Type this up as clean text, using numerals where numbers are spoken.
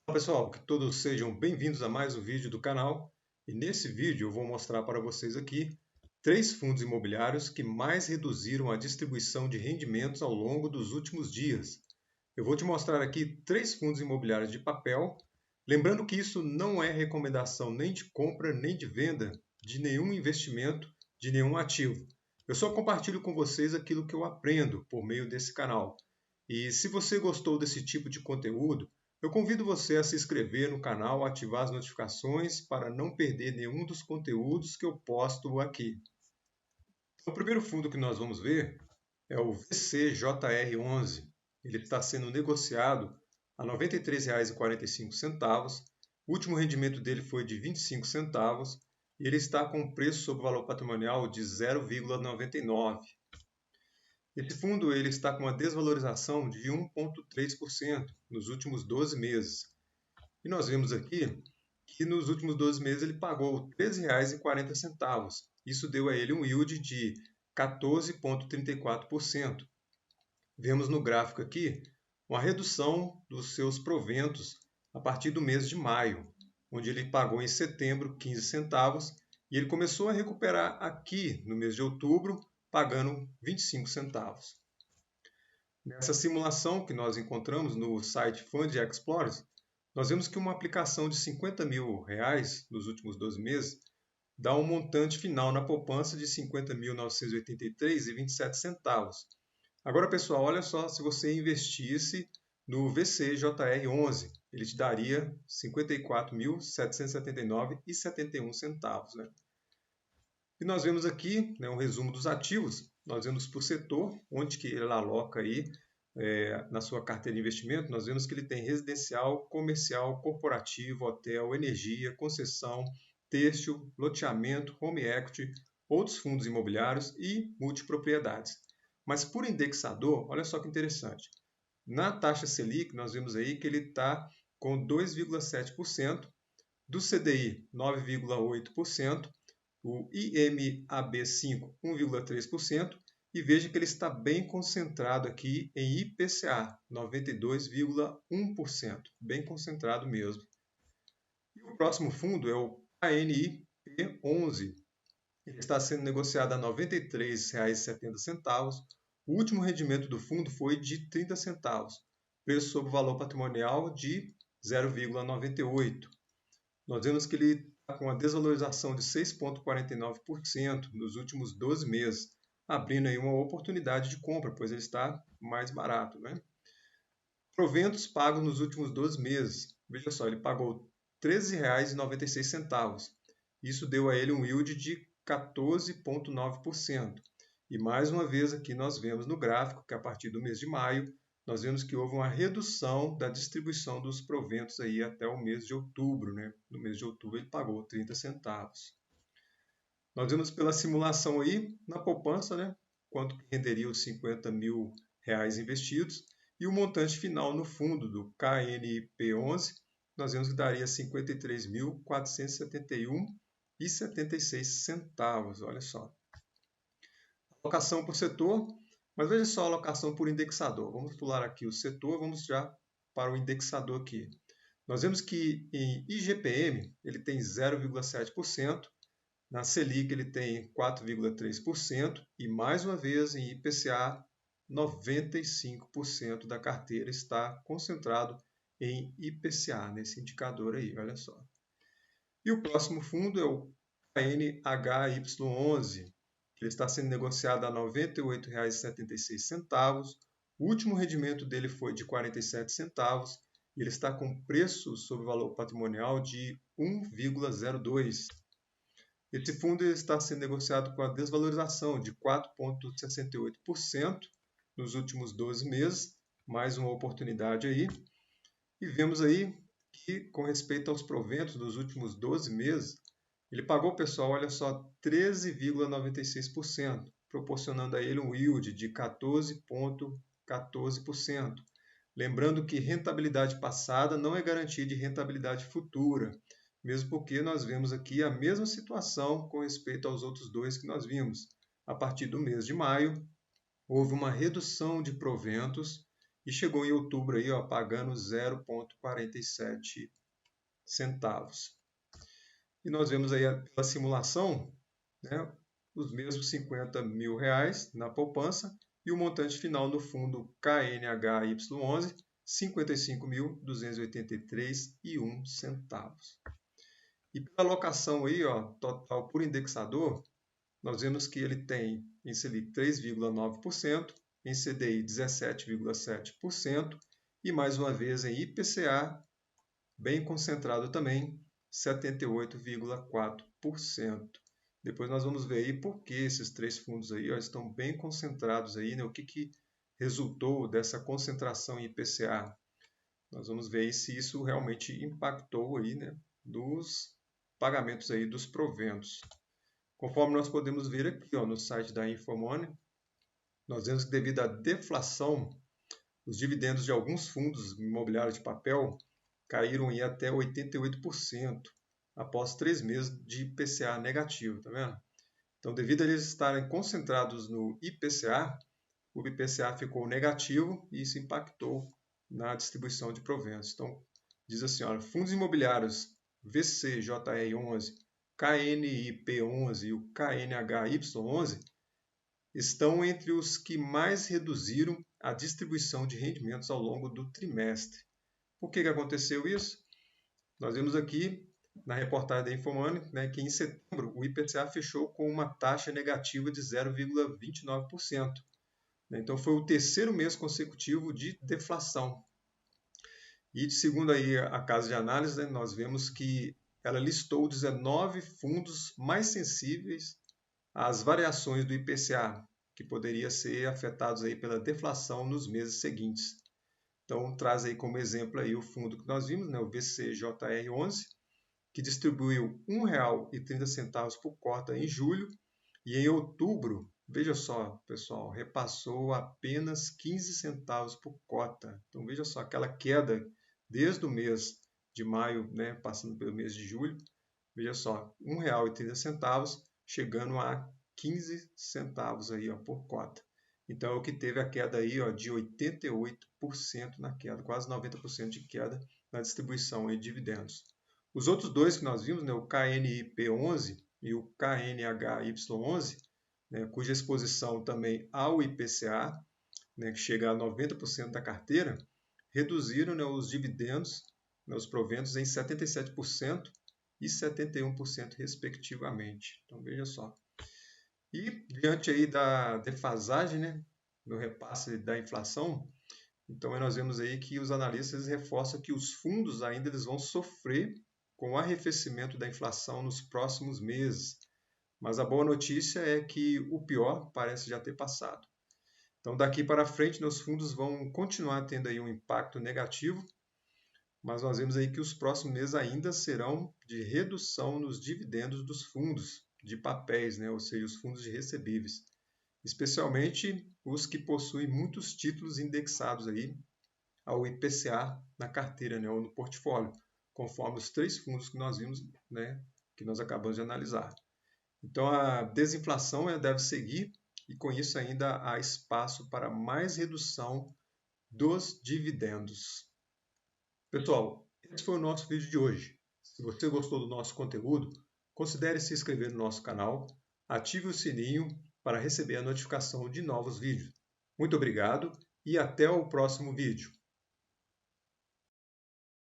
Olá pessoal, que todos sejam bem-vindos a mais um vídeo do canal. E nesse vídeo eu vou mostrar para vocês aqui 3 fundos imobiliários que mais reduziram a distribuição de rendimentos ao longo dos últimos dias. Eu vou te mostrar aqui 3 fundos imobiliários de papel, lembrando que isso não é recomendação nem de compra nem de venda de nenhum investimento, de nenhum ativo. Eu só compartilho com vocês aquilo que eu aprendo por meio desse canal. E se você gostou desse tipo de conteúdo, eu convido você a se inscrever no canal, ativar as notificações para não perder nenhum dos conteúdos que eu posto aqui. O primeiro fundo que nós vamos ver é o VCJR11. Ele está sendo negociado a R$ 93,45. O último rendimento dele foi de 25 centavos e ele está com um preço sobre valor patrimonial de 0,99. Esse fundo ele está com uma desvalorização de 1,3% nos últimos 12 meses. E nós vemos aqui que nos últimos 12 meses ele pagou R$ 13,40. Isso deu a ele um yield de 14,34%. Vemos no gráfico aqui uma redução dos seus proventos a partir do mês de maio, onde ele pagou em setembro 15 centavos e ele começou a recuperar aqui no mês de outubro, pagando 25 centavos. Nessa simulação que nós encontramos no site Fund Explorers, nós vemos que uma aplicação de R$ 50 mil nos últimos 12 meses dá um montante final na poupança de R$ 50.983,27. Agora, pessoal, olha só, se você investisse no VCJR11, ele te daria R$ 54.779,71, né? E nós vemos aqui, né, um resumo dos ativos. Nós vemos por setor, onde que ele aloca aí na sua carteira de investimento. Nós vemos que ele tem residencial, comercial, corporativo, hotel, energia, concessão, têxtil, loteamento, home equity, outros fundos imobiliários e multipropriedades. Mas por indexador, olha só que interessante. Na taxa Selic, nós vemos aí que ele está com 2,7%, do CDI 9,8%, o IMAB5 1,3%, e veja que ele está bem concentrado aqui em IPCA 92,1%, bem concentrado mesmo. E o próximo fundo é o KNIP11. Ele está sendo negociado a R$ 93,70. O último rendimento do fundo foi de 30 centavos, preço sobre valor patrimonial de 0,98. Nós vemos que ele está com uma desvalorização de 6,49% nos últimos 12 meses, abrindo aí uma oportunidade de compra, pois ele está mais barato, né? Proventos pagos nos últimos 12 meses. Veja só, ele pagou R$ 13,96. Isso deu a ele um yield de 14,9%. E mais uma vez aqui nós vemos no gráfico que a partir do mês de maio nós vemos que houve uma redução da distribuição dos proventos aí até o mês de outubro, né? No mês de outubro ele pagou 30 centavos. Nós vemos pela simulação aí, na poupança, né? Quanto renderia os 50 mil reais investidos. E o montante final no fundo do KNP11, nós vemos que daria 53.471,76 olha só. Alocação por setor, mas veja só a alocação por indexador. Vamos pular aqui o setor, vamos já para o indexador aqui. Nós vemos que em IGPM ele tem 0,7%, na Selic ele tem 4,3% e mais uma vez em IPCA 95% da carteira está concentrado em IPCA, nesse indicador aí, olha só. E o próximo fundo é o KNHY11, ele está sendo negociado a R$ 98,76. O último rendimento dele foi de 47 centavos e ele está com preço sobre valor patrimonial de 1,02. Esse fundo está sendo negociado com a desvalorização de 4,68% nos últimos 12 meses, mais uma oportunidade aí. E vemos aí que, com respeito aos proventos dos últimos 12 meses, ele pagou, pessoal, olha só, 13,96%, proporcionando a ele um yield de 14,14%. Lembrando que rentabilidade passada não é garantia de rentabilidade futura, mesmo porque nós vemos aqui a mesma situação com respeito aos outros dois que nós vimos. A partir do mês de maio, houve uma redução de proventos e chegou em outubro aí, ó, pagando 0,47 centavos. E nós vemos aí a simulação, né, os mesmos R$ 50.000 na poupança e o montante final no fundo KNHY11, R$ 55.283,01 centavos. E pela alocação aí, ó, total por indexador, nós vemos que ele tem em Selic 3,9%, em CDI 17,7% e mais uma vez em IPCA, bem concentrado também, 78,4%. Depois nós vamos ver aí por que esses três fundos aí, ó, estão bem concentrados aí, né? O que resultou dessa concentração em IPCA. Nós vamos ver aí se isso realmente impactou aí, né, dos pagamentos aí dos proventos. Conforme nós podemos ver aqui, ó, no site da InfoMoney, nós vemos que devido à deflação, os dividendos de alguns fundos imobiliários de papel caíram em até 88% após 3 meses de IPCA negativo, tá vendo? Então, devido a eles estarem concentrados no IPCA, o IPCA ficou negativo e isso impactou na distribuição de proventos. Então, diz assim, olha, fundos imobiliários VCJR11, KNIP11 e o KNHY11 estão entre os que mais reduziram a distribuição de rendimentos ao longo do trimestre. Por que aconteceu isso? Nós vemos aqui na reportagem da InfoMoney, né, que em setembro o IPCA fechou com uma taxa negativa de 0,29%. Então foi o terceiro mês consecutivo de deflação. E segundo aí a casa de análise, né, nós vemos que ela listou 19 fundos mais sensíveis às variações do IPCA, que poderiam ser afetados aí pela deflação nos meses seguintes. Então traz aí como exemplo aí o fundo que nós vimos, né, o VCJR11, que distribuiu R$ 1,30 por cota em julho e em outubro, veja só, pessoal, repassou apenas 15 centavos por cota. Então veja só aquela queda desde o mês de maio, né, passando pelo mês de julho, veja só, R$ 1,30 chegando a 15 centavos aí, ó, por cota. Então é o que teve a queda aí, ó, de 88% na queda, quase 90% de queda na distribuição de dividendos. Os outros dois que nós vimos, né, o KNIP11 e o KNHY11, né, cuja exposição também ao IPCA, né, que chega a 90% da carteira, reduziram, né, os dividendos, né, os proventos em 77% e 71% respectivamente. Então veja só. E diante aí da defasagem, né, no repasse da inflação, então nós vemos aí que os analistas reforçam que os fundos ainda eles vão sofrer com o arrefecimento da inflação nos próximos meses. Mas a boa notícia é que o pior parece já ter passado. Então, daqui para frente, os fundos vão continuar tendo aí um impacto negativo, mas nós vemos aí que os próximos meses ainda serão de redução nos dividendos dos fundos de papéis, né? Ou seja, os fundos de recebíveis, especialmente os que possuem muitos títulos indexados aí ao IPCA na carteira, né? Ou no portfólio, conforme os três fundos que nós vimos, né? Que nós acabamos de analisar. Então, a desinflação deve seguir e, com isso, ainda há espaço para mais redução dos dividendos. Pessoal, esse foi o nosso vídeo de hoje. Se você gostou do nosso conteúdo, considere se inscrever no nosso canal, ative o sininho para receber a notificação de novos vídeos. Muito obrigado e até o próximo vídeo.